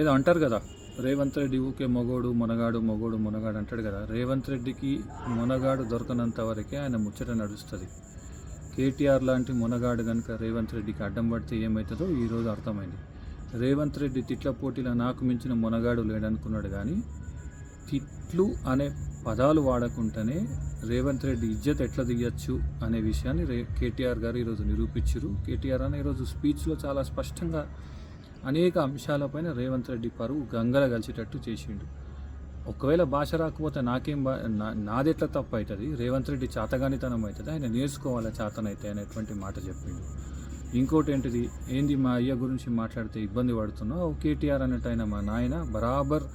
ఏదో అంటారు కదా, రేవంత్ రెడ్డి ఊకే మొగోడు మొనగాడు మొగోడు మొనగాడు అంటాడు కదా. రేవంత్ రెడ్డికి మొనగాడు దొరకనంత వరకే ఆయన ముచ్చట నడుస్తుంది. కేటీఆర్ లాంటి మొనగాడు కనుక రేవంత్ రెడ్డికి అడ్డం పడితే ఏమవుతుందో ఈరోజు అర్థమైంది. రేవంత్ రెడ్డి తిట్ల పోటీలో నాకు మించిన మొనగాడు లేడనుకున్నాడు, కానీ తిట్లు అనే పదాలు వాడకుండానే రేవంత్ రెడ్డి ఇజ్జత్ ఎట్లా దిగచ్చు అనే విషయాన్ని కేటీఆర్ గారు ఈరోజు నిరూపించారు. కేటీఆర్ అనే ఈరోజు స్పీచ్లో చాలా స్పష్టంగా అనేక అంశాలపైన రేవంత్ రెడ్డి పరువు గంగల కలిసేటట్టు చేసిండు. ఒకవేళ భాష రాకపోతే నాకేం నాది ఎట్లా తప్పు అవుతుంది, రేవంత్ రెడ్డి చాతగానితనం అవుతుంది, ఆయన నేర్చుకోవాలి చేతనైతే అనేటువంటి మాట చెప్పిండు. ఇంకోటి ఏంటిది, ఏంది మా అయ్య గురించి మాట్లాడితే ఇబ్బంది పడుతున్నావు, కేటీఆర్ అన్నట్టు ఆయన మా నాయన బరాబర్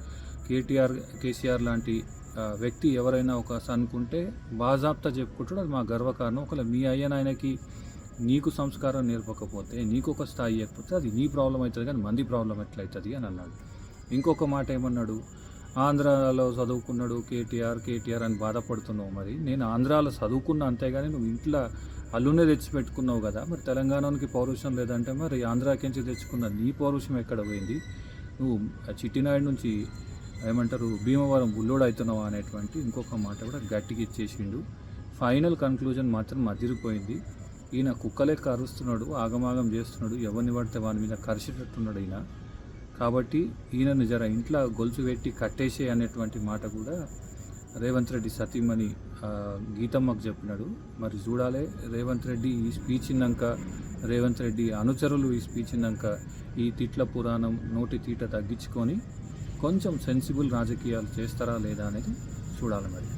కేసీఆర్ లాంటి వ్యక్తి ఎవరైనా ఒక అనుకుంటే బాజాబ్తా చెప్పుకుంటాడు, అది మా గర్వకారణం. ఒకవేళ మీ అయ్య నాయనకి నీకు సంస్కారం నేర్పకపోతే, నీకు ఒక స్థాయి ఇవ్వకపోతే అది నీ ప్రాబ్లం అవుతుంది, కానీ మంది ప్రాబ్లం ఎట్లయితుంది అని అన్నాడు. ఇంకొక మాట ఏమన్నాడు, ఆంధ్రాలో చదువుకున్నాడు కేటీఆర్ అని బాధపడుతున్నావు. మరి నేను ఆంధ్రాలో చదువుకున్నా అంతేగాని నువ్వు ఇంట్లో అల్లునే తెచ్చిపెట్టుకున్నావు కదా, మరి తెలంగాణకి పౌరుషం లేదంటే మరి ఆంధ్రాకించి తెచ్చుకున్న నీ పౌరుషం ఎక్కడ పోయింది, నువ్వు చిట్టినాయుడు నుంచి ఏమంటారు భీమవరం బుల్లోడు అవుతున్నావు అనేటువంటి ఇంకొక మాట కూడా గట్టిగా ఇచ్చేసిండు. ఫైనల్ కన్క్లూజన్ మాత్రం అదిరిపోయింది. ఈయన కుక్కలెక్క అరుస్తున్నాడు, ఆగమాగం చేస్తున్నాడు, ఎవరిని పడితే వాని మీద కరిచేటట్టున్నాడు ఈయన. కాబట్టి ఈయనను జర ఇంట్లో గొలుసు పెట్టి కట్టేసే అనేటువంటి మాట కూడా రేవంత్ రెడ్డి సతీమణి గీతమ్మకు చెప్పినాడు. మరి చూడాలి రేవంత్ రెడ్డి ఈ స్పీచ్ ఇన్నాక, రేవంత్ రెడ్డి అనుచరులు ఈ స్పీచ్ ఇన్నాక ఈ తిట్ల పురాణం నోటి తీట తగ్గించుకొని కొంచెం సెన్సిబుల్ రాజకీయాలు చేస్తారా లేదా అనేది చూడాలి మరి.